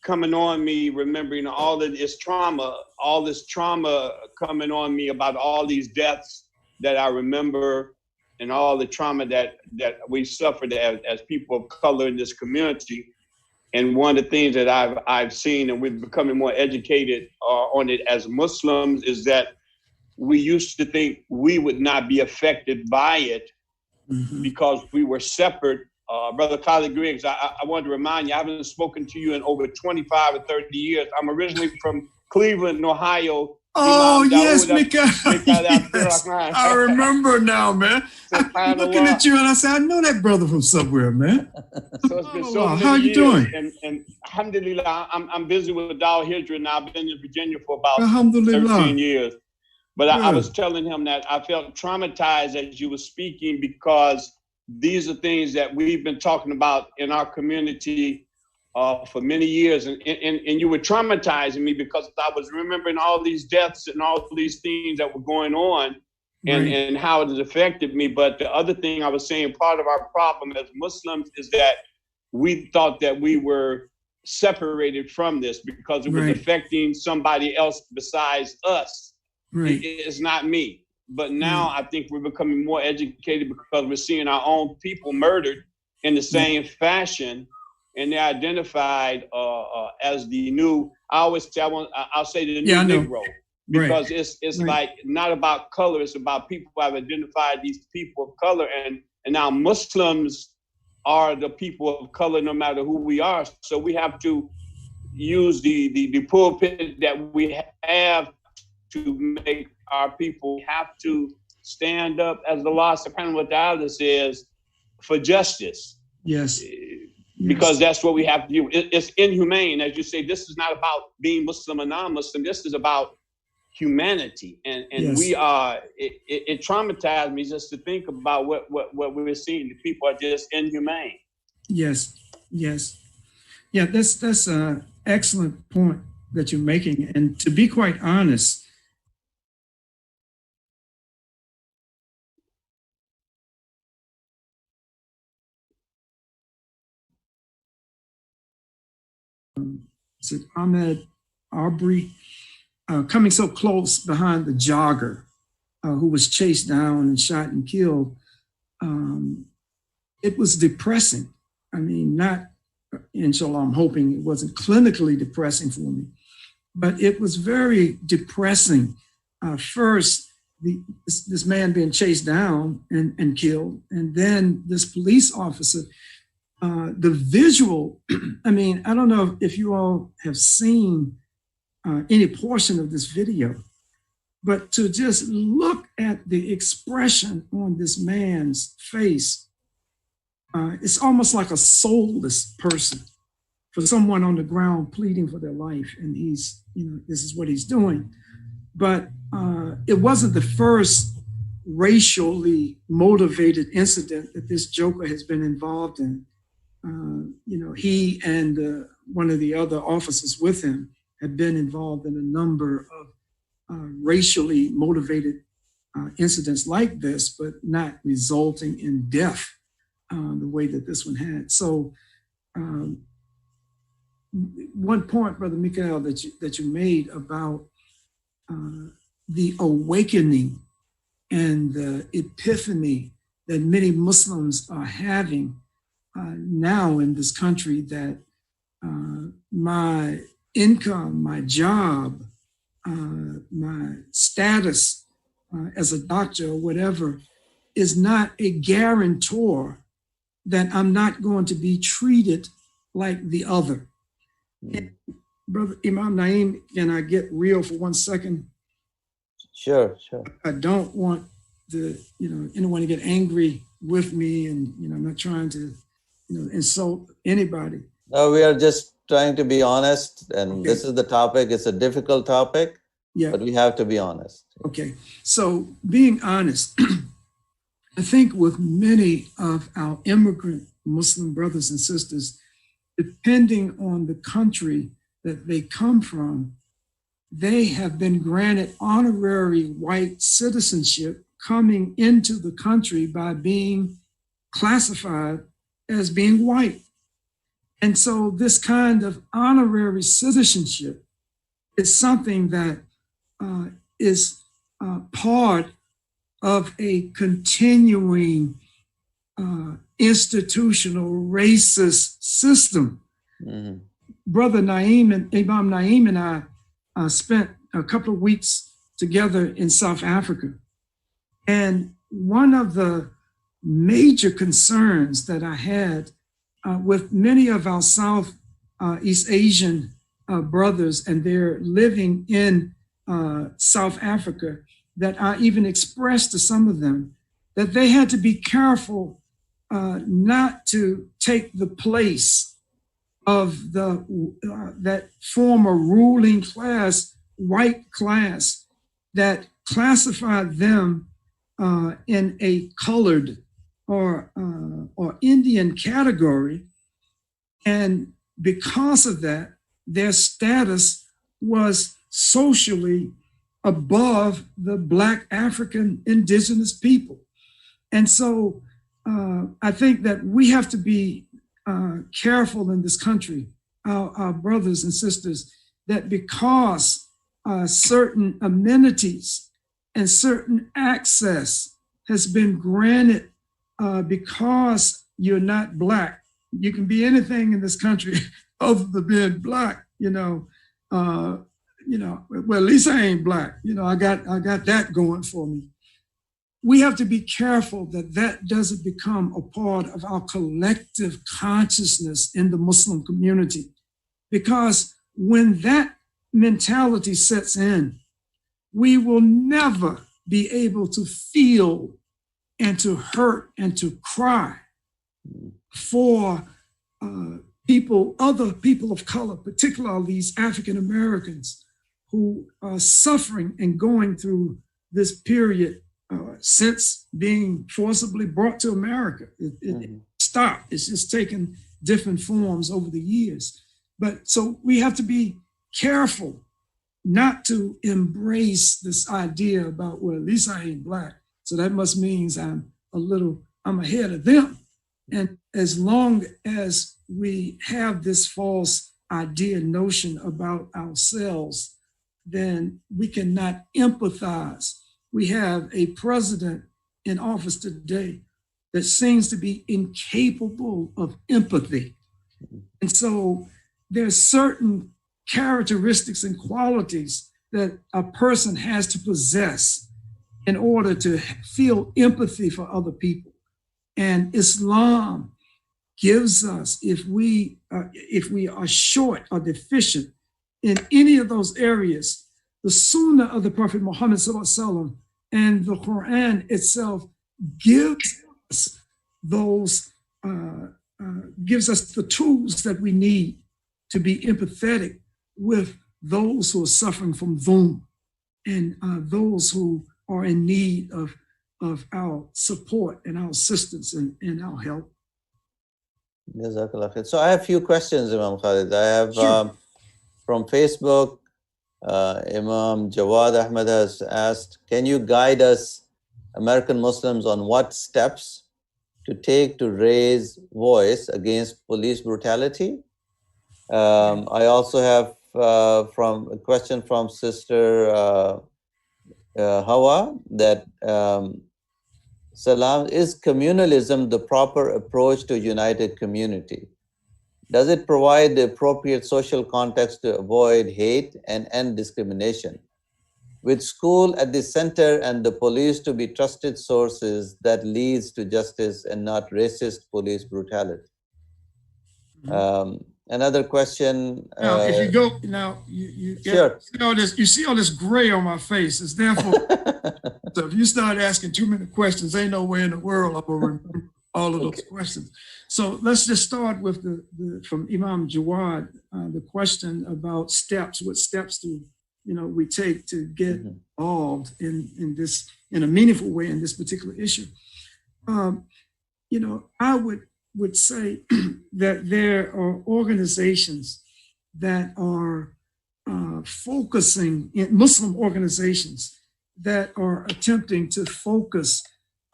coming on me, remembering all this trauma coming on me about all these deaths that I remember and all the trauma that we suffered as people of color in this community. And one of the things that I've seen, and we're becoming more educated on it as Muslims, is that we used to think we would not be affected by it because we were separate. Brother Khalid Griggs, I wanted to remind you, I haven't spoken to you in over 25 or 30 years. I'm originally from Cleveland, Ohio. Oh, yes, Mikael. Yes. I remember now, man. I'm looking at you and I said, I know that brother from somewhere, man. So it's been so many how you years, doing? And alhamdulillah, I'm busy with Al-Hijrah now. I've been in Virginia for about 13 years. But I was telling him that I felt traumatized as you were speaking, because these are things that we've been talking about in our community for many years. And you were traumatizing me because I was remembering all these deaths and all these things that were going on and how it has affected me. But the other thing I was saying, part of our problem as Muslims is that we thought that we were separated from this because it was affecting somebody else besides us. It's not me. But now I think we're becoming more educated because we're seeing our own people murdered in the same fashion, and they're identified as the new. I always say I'll say the new Negro, because it's like not about color. It's about people who have identified these people of color, and now Muslims are the people of color, no matter who we are. So we have to use the pulpit that we have to make our people have to stand up, as the law subhanahu wa ta'ala says, for justice. Yes. Because that's what we have to do. It's inhumane. As you say, this is not about being Muslim or non-Muslim. This is about humanity. And we are, it traumatized me just to think about what we're seeing. The people are just inhumane. Yes. Yeah, that's an excellent point that you're making. And to be quite honest, Ahmed Arbery, coming so close behind the jogger who was chased down and shot and killed, it was depressing. I mean, not, inshallah, I'm hoping it wasn't clinically depressing for me, but it was very depressing. First, this man being chased down and killed, and then this police officer. The visual, I mean, I don't know if you all have seen any portion of this video, but to just look at the expression on this man's face, it's almost like a soulless person for someone on the ground pleading for their life. And he's, this is what he's doing. But it wasn't the first racially motivated incident that this joker has been involved in. He and one of the other officers with him had been involved in a number of racially motivated incidents like this, but not resulting in death the way that this one had. So one point, Brother Mikael, that you made about the awakening and the epiphany that many Muslims are having now in this country, that my income, my job, my status as a doctor or whatever is not a guarantor that I'm not going to be treated like the other. And Brother Imam Naeem, can I get real for 1 second? Sure. I don't want anyone to get angry with me, and I'm not trying to insult anybody. No, we are just trying to be honest, and this is the topic. It's a difficult topic, but we have to be honest. Okay, so being honest, I think with many of our immigrant Muslim brothers and sisters, depending on the country that they come from, they have been granted honorary white citizenship coming into the country by being classified as being white. And so this kind of honorary citizenship is something that is part of a continuing institutional racist system. Mm-hmm. Brother Naeem and Imam Naeem and I spent a couple of weeks together in South Africa. And one of the major concerns that I had with many of our Southeast Asian brothers, and they're living in South Africa, that I even expressed to some of them that they had to be careful not to take the place of that former ruling class, white class, that classified them in a colored or Indian category. And because of that, their status was socially above the Black African indigenous people. And so I think that we have to be careful in this country, our brothers and sisters, that because certain amenities and certain access has been granted because you're not Black. You can be anything in this country other than being Black, well, at least I ain't Black. I got that going for me. We have to be careful that that doesn't become a part of our collective consciousness in the Muslim community. Because when that mentality sets in, we will never be able to feel and to hurt and to cry for other people of color, particularly these African Americans who are suffering and going through this period since being forcibly brought to America. It stopped. It's just taken different forms over the years. But so we have to be careful not to embrace this idea about, well, at least I ain't Black, so that must means I'm ahead of them. And as long as we have this false idea, notion about ourselves, then we cannot empathize. We have a president in office today that seems to be incapable of empathy. And so there's certain characteristics and qualities that a person has to possess in order to feel empathy for other people. And Islam gives us, if we are short or deficient in any of those areas, the Sunnah of the Prophet Muhammad SAW and the Quran itself gives us gives us the tools that we need to be empathetic with those who are suffering from dhulm and those who are in need of our support and our assistance and our help. So I have a few questions, Imam Khalid. I have from Facebook, Imam Jawad Ahmed has asked, can you guide us, American Muslims, on what steps to take to raise voice against police brutality? I also have from a question from Sister Hawa that Salam, is communalism the proper approach to united community? Does it provide the appropriate social context to avoid hate and end discrimination? With school at the center and the police to be trusted sources that leads to justice and not racist police brutality. Another question. Now, if you go now, you sure. You see all this gray on my face. It's therefore. So if you start asking too many questions, ain't no way in the world I will remember all of those questions. So let's just start with from Imam Jawad, the question about steps. What steps do we take to get involved in this in a meaningful way in this particular issue? I would say that there are organizations that are focusing in Muslim organizations that are attempting to focus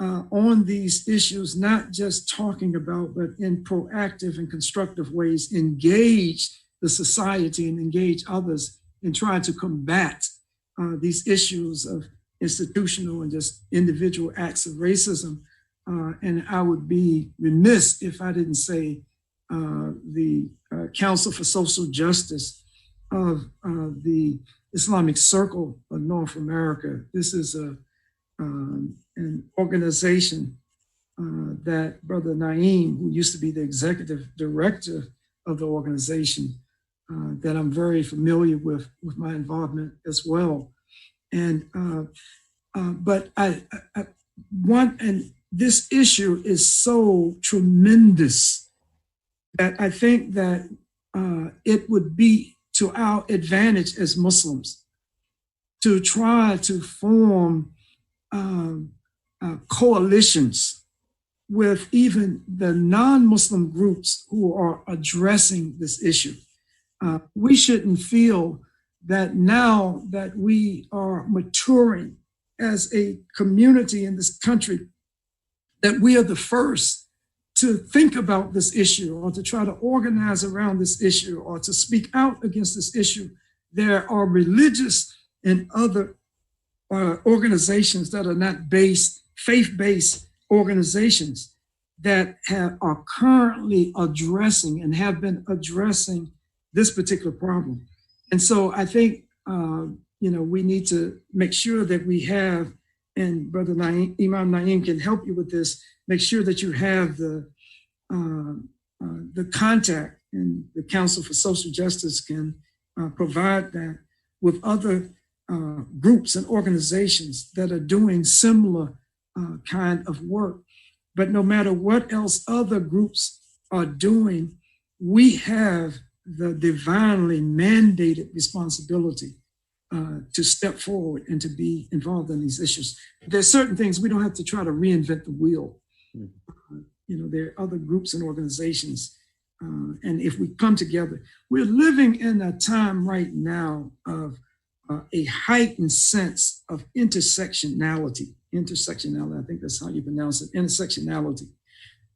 on these issues, not just talking about, but in proactive and constructive ways, engage the society and engage others in trying to combat these issues of institutional and just individual acts of racism. And I would be remiss if I didn't say the Council for Social Justice of the Islamic Circle of North America. This is an organization that Brother Naeem, who used to be the executive director of the organization, that I'm very familiar with my involvement as well. And but I want, and this issue is so tremendous that I think that it would be to our advantage as Muslims to try to form coalitions with even the non-Muslim groups who are addressing this issue. We shouldn't feel that now that we are maturing as a community in this country, that we are the first to think about this issue or to try to organize around this issue or to speak out against this issue. There are religious and other organizations that are not faith-based organizations that are currently addressing and have been addressing this particular problem. And so I think, we need to make sure that we have, and Brother Naeem, Imam Naeem can help you with this, make sure that you have the contact, and the Council for Social Justice can provide that with other groups and organizations that are doing similar kind of work. But no matter what else other groups are doing, we have the divinely mandated responsibility to step forward and to be involved in these issues. There's certain things we don't have to try to reinvent the wheel. There are other groups and organizations, and if we come together, we're living in a time right now of a heightened sense of intersectionality. I think that's how you pronounce it, intersectionality.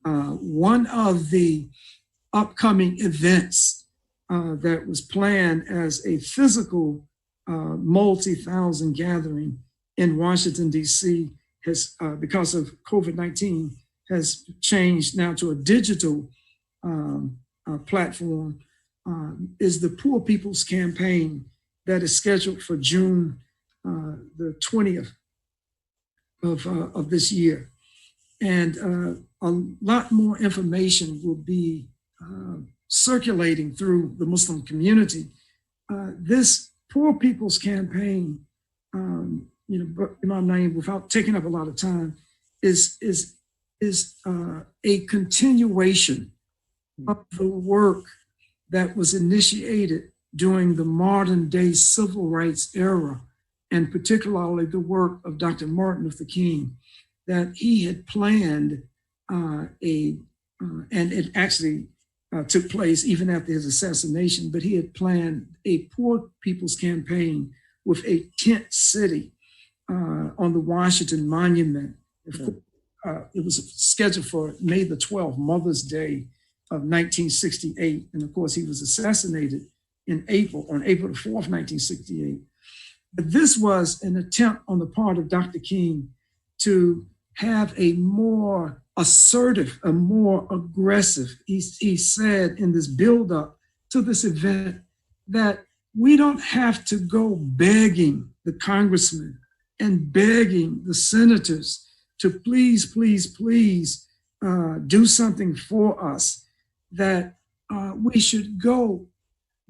One of the upcoming events that was planned as a physical multi-thousand gathering in Washington, D.C. has, because of COVID-19, has changed now to a digital platform, is the Poor People's Campaign that is scheduled for June the 20th of this year. And a lot more information will be circulating through the Muslim community. This Poor People's Campaign, Imam Naeem, without taking up a lot of time, is a continuation of the work that was initiated during the modern day civil rights era, and particularly the work of Dr. Martin Luther King, that he had planned and it actually took place even after his assassination, but he had planned a Poor People's Campaign with a tent city on the Washington Monument. It was scheduled for May the 12th, Mother's Day of 1968. And of course, he was assassinated on April the 4th, 1968. But this was an attempt on the part of Dr. King to have a more assertive, a more aggressive, he said in this buildup to this event, that we don't have to go begging the congressmen and begging the senators to please do something for us, that we should go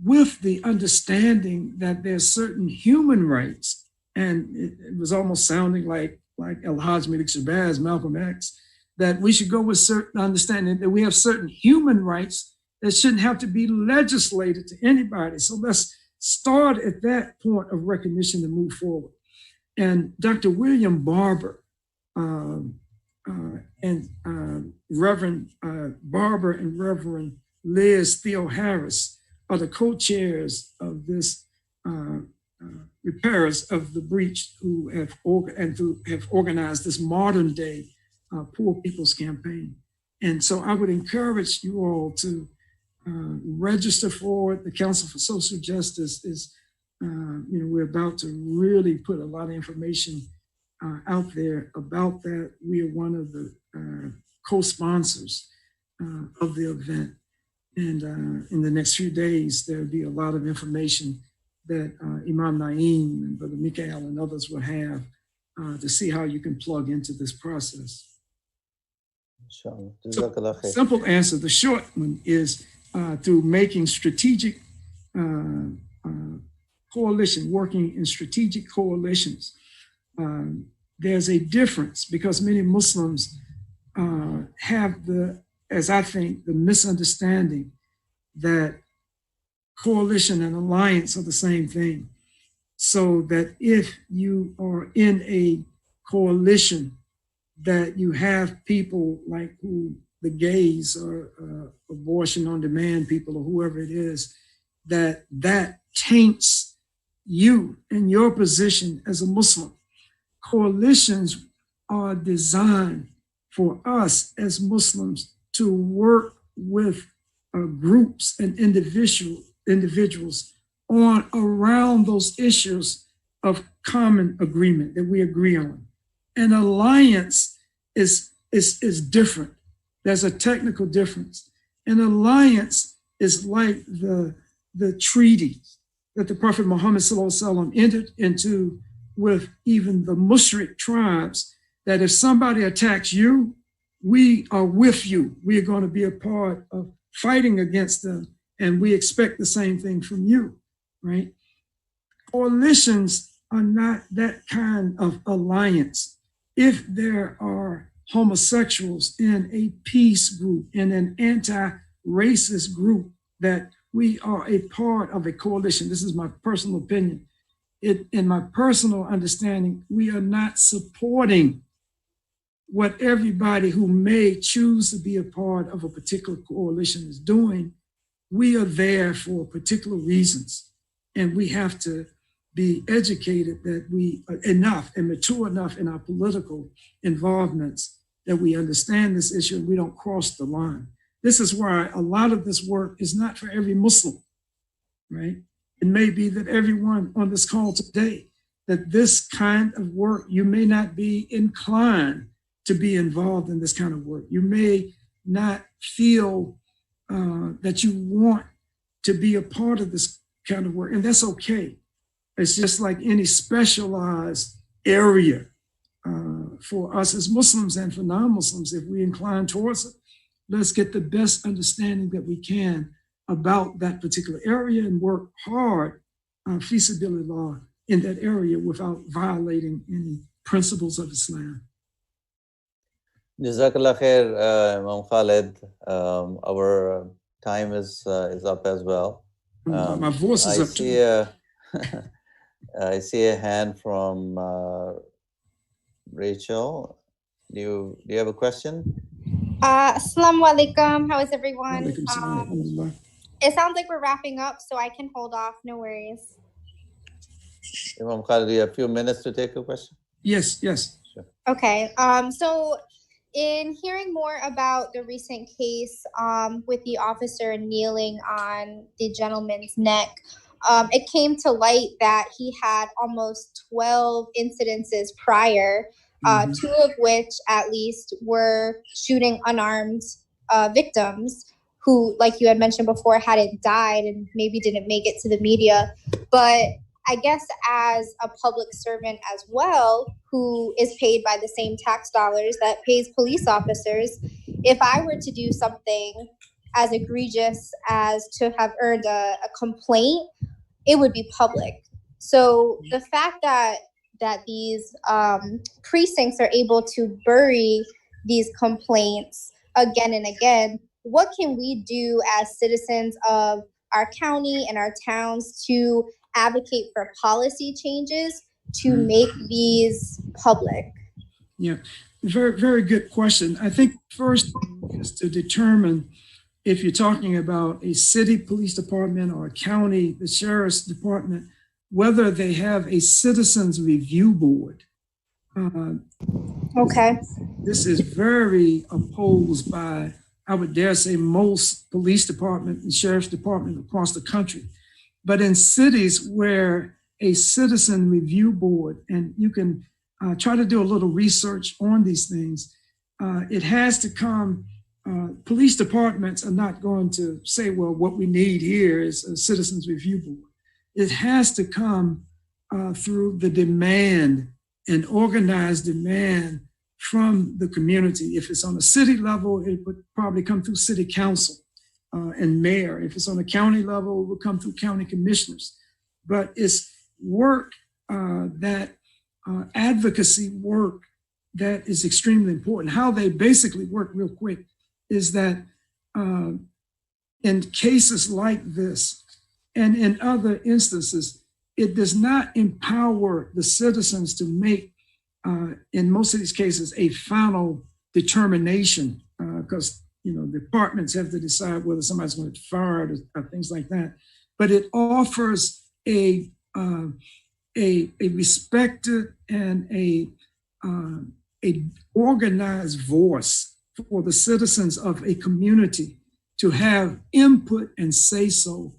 with the understanding that there's certain human rights. And it was almost sounding like Al-Hajj Malik Shabazz, Malcolm X, that we should go with certain understanding that we have certain human rights that shouldn't have to be legislated to anybody. So let's start at that point of recognition and move forward. And Dr. William Barber and Reverend Barber and Reverend Liz Theo Harris are the co-chairs of this repairers of the breach who have organized this modern day Poor People's Campaign. And so I would encourage you all to register for it. The Council for Social Justice is, we're about to really put a lot of information out there about that. We are one of the co-sponsors of the event. And in the next few days, there'll be a lot of information that Imam Naeem and Brother Mikael and others will have to see how you can plug into this process. Inshallah. So, simple answer, the short one is through making strategic coalition, working in strategic coalitions. There's a difference because many Muslims have as I think, the misunderstanding that coalition and alliance are the same thing. So that if you are in a coalition, that you have people like who the gays or abortion on demand people or whoever it is, that taints you and your position as a Muslim. Coalitions are designed for us as Muslims to work with groups and individuals on around those issues of common agreement that we agree on. An alliance is different. There's a technical difference. An alliance is like the treaties that the Prophet Muhammad ﷺ entered into with even the Mushrik tribes, that if somebody attacks you, we are with you. We are going to be a part of fighting against them, and we expect the same thing from you, right? Coalitions are not that kind of alliance. If there are homosexuals in a peace group, in an anti-racist group, that we are a part of a coalition. This is my personal opinion. In my personal understanding, we are not supporting what everybody who may choose to be a part of a particular coalition is doing. We are there for particular reasons, and we have to be educated that we are enough and mature enough in our political involvements that we understand this issue and we don't cross the line. This is why a lot of this work is not for every Muslim, right? It may be that everyone on this call today, that this kind of work, you may not be inclined to be involved in this kind of work. You may not feel that you want to be a part of this kind of work, and that's okay. It's just like any specialized area for us as Muslims and for non-Muslims. If we incline towards it, let's get the best understanding that we can about that particular area and work hard, fi sabilillah, in that area without violating any principles of Islam. Jazakallah khair, Imam Khalid. Our time is up as well. My voice is up too. I see a hand from Rachel. Do you have a question? Assalamu alaikum. How is everyone? Alaikum. It sounds like we're wrapping up, so I can hold off. No worries. Imam Khalid, do you have a few minutes to take a question? Yes. Sure. Okay. So in hearing more about the recent case with the officer kneeling on the gentleman's neck, it came to light that he had almost 12 incidences prior, two of which at least were shooting unarmed victims who, like you had mentioned before, hadn't died and maybe didn't make it to the media. But I guess as a public servant as well, who is paid by the same tax dollars that pays police officers, if I were to do something as egregious as to have earned a complaint, it would be public. So the fact that these precincts are able to bury these complaints again and again, what can we do as citizens of our county and our towns to advocate for policy changes to make these public? Yeah, very, very good question. I think first is to determine if you're talking about a city police department or a county, the sheriff's department, whether they have a citizens review board. Okay. This is very opposed by, I would dare say, most police department and sheriff's department across the country. But in cities where a citizen review board, and you can try to do a little research on these things, it has to come, police departments are not going to say, well, what we need here is a citizens review board. It has to come through the demand, an organized demand from the community. If it's on a city level, it would probably come through city council and mayor. If it's on a county level, it would come through county commissioners. But it's work advocacy work that is extremely important. How they basically work, real quick, is that in cases like this and in other instances, it does not empower the citizens to make, in most of these cases, a final determination, because departments have to decide whether somebody's going to get fired or things like that. But it offers a respected and a organized voice for the citizens of a community to have input and say so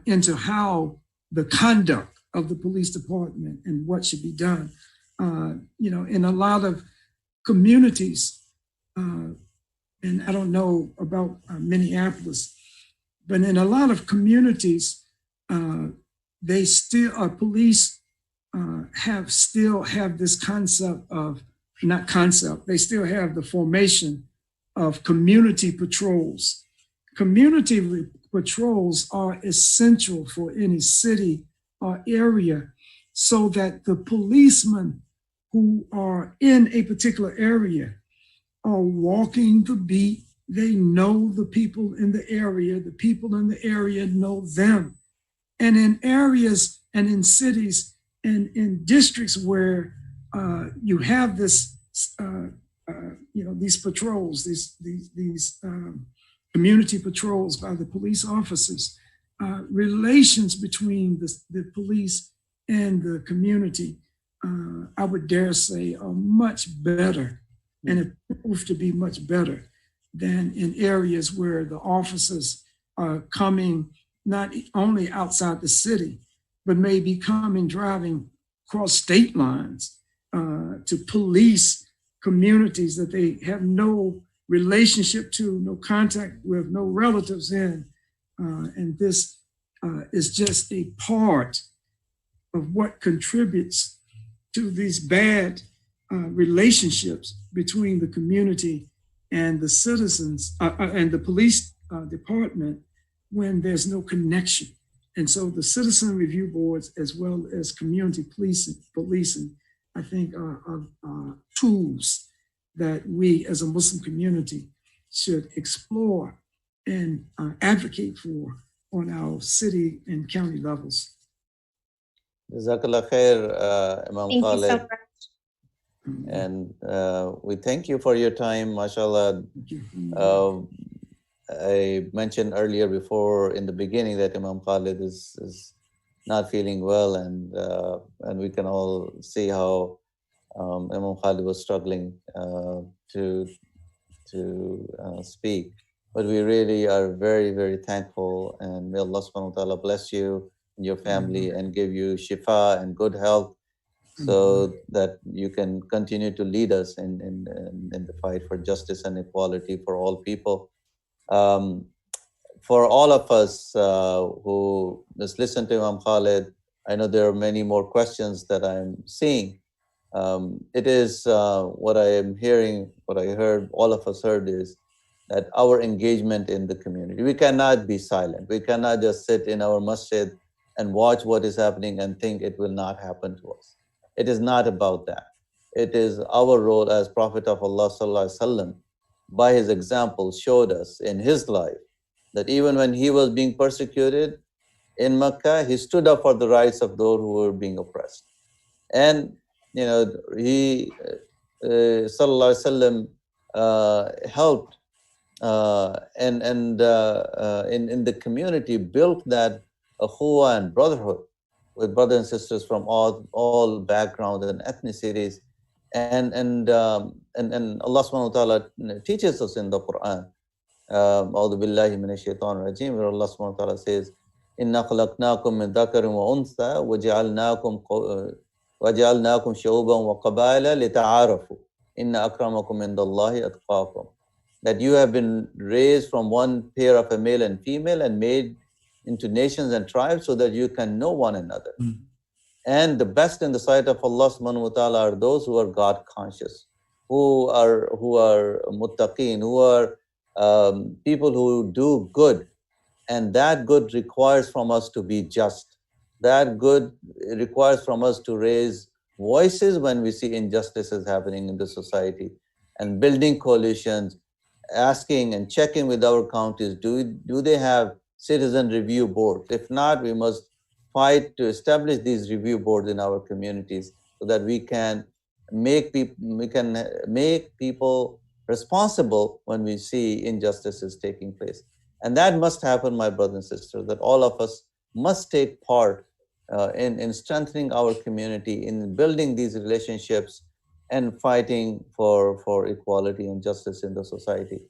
into how the conduct of the police department and what should be done. In a lot of communities, and I don't know about Minneapolis, but in a lot of communities, they still, police still have this concept of, they still have the formation of community patrols. Community patrols are essential for any city or area so that the policemen who are in a particular area are walking the beat. They know the people in the area. The people in the area know them. And in areas and in cities and in districts where you have this, these patrols, these community patrols by the police officers, relations between the police and the community, I would dare say, are much better, and it proves to be much better than in areas where the officers are coming not only outside the city, but maybe coming driving across state lines to police communities that they have no relationship to, no contact with, no relatives in. And this is just a part of what contributes to these bad relationships between the community and the citizens and the police department when there's no connection. And so the citizen review boards, as well as community policing, I think are tools that we as a Muslim community should explore and advocate for on our city and county levels. Jazakallah khair, Imam Thank Khalid. you so much. And we thank you for your time, mashallah. I mentioned earlier before in the beginning that Imam Khalid is not feeling well, and we can all see how Imam Khalid was struggling to speak. But we really are very, very thankful, and may Allah subhanahu wa ta'ala bless you and your family and give you shifa and good health, so that you can continue to lead us in the fight for justice and equality for all people. For all of us who just listen to Imam Khalid, I know there are many more questions that I'm seeing. It is what I am hearing, what I heard, all of us heard is that our engagement in the community. We cannot be silent. We cannot just sit in our masjid and watch what is happening and think it will not happen to us. It is not about that. It is our role as Prophet of Allah Sallallahu Alaihi Wasallam, by his example, showed us in his life that even when he was being persecuted in Mecca, he stood up for the rights of those who were being oppressed. And he Sallallahu Alaihi Wasallam helped and in the community built that akhuwa and brotherhood. with brothers and sisters from all backgrounds and ethnicities. And Allah subhanahu wa ta'ala teaches us in the Quran. أعوذ بالله من الشيطان الرجيم, where Allah subhanahu wa ta'ala says, إِنَّا خَلَقْنَاكُم مِّن ذَكَرٍ وَأُنثَىٰ وَجَعَلْنَاكُمْ شُعُوبًا وَقَبَائِلَ لِتَعَارَفُوا إِنَّ أَكْرَمَكُمْ عِندَ اللَّهِ أَتْقَاكُمْ. That you have been raised from one pair of a male and female and made into nations and tribes so that you can know one another. Mm. And the best in the sight of Allah subhanahu wa ta'ala are those who are God conscious, who are muttaqeen, who are people who do good. And that good requires from us to be just. That good requires from us to raise voices when we see injustices happening in the society, and building coalitions, asking and checking with our counties, do they have citizen review boards? If not, we must fight to establish these review boards in our communities so that we can make people responsible when we see injustices taking place. And that must happen, my brothers and sisters, that all of us must take part in strengthening our community, in building these relationships and fighting for equality and justice in the society.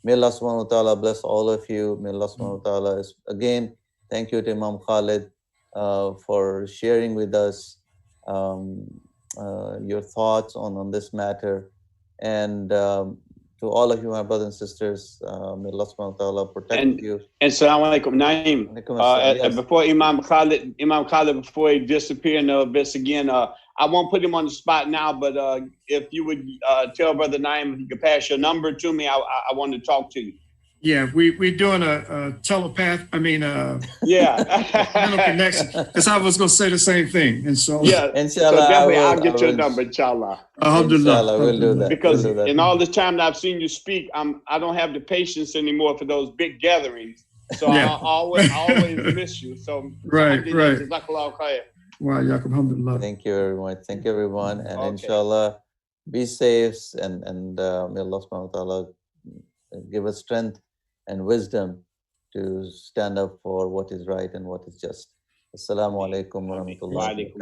May Allah subhanahu wa ta'ala bless all of you. May Allah subhanahu wa ta'ala, again, thank you to Imam Khalid for sharing with us your thoughts on this matter. And to all of you, my brothers and sisters, may Allah subhanahu wa ta'ala protect you. And Assalamu alaikum, Naeem. Alaikum assalam, yes. Before Imam Khalid, before he disappear in the abyss again, I won't put him on the spot now, but if you would tell Brother Naeem if you could pass your number to me, I want to talk to you. Yeah, we're doing a telepath. Yeah, mental connection. Because I was going to say the same thing, and so yeah, inshallah, so definitely I'll get your number, inshallah. Alhamdulillah, we'll do that. Because we'll do that. in all this time that I've seen you speak, I don't have the patience anymore for those big gatherings. So Yeah. I always miss you. So Right. Jazakallah khair. Wow, Yaakov, alhamdulillah. Thank you very much. Thank you, everyone. And Okay. inshallah, be safe, and may Allah subhanahu wa ta'ala give us strength and wisdom to stand up for what is right and what is just. Assalamu alaikum wa rahmatullahi wa barakatuh.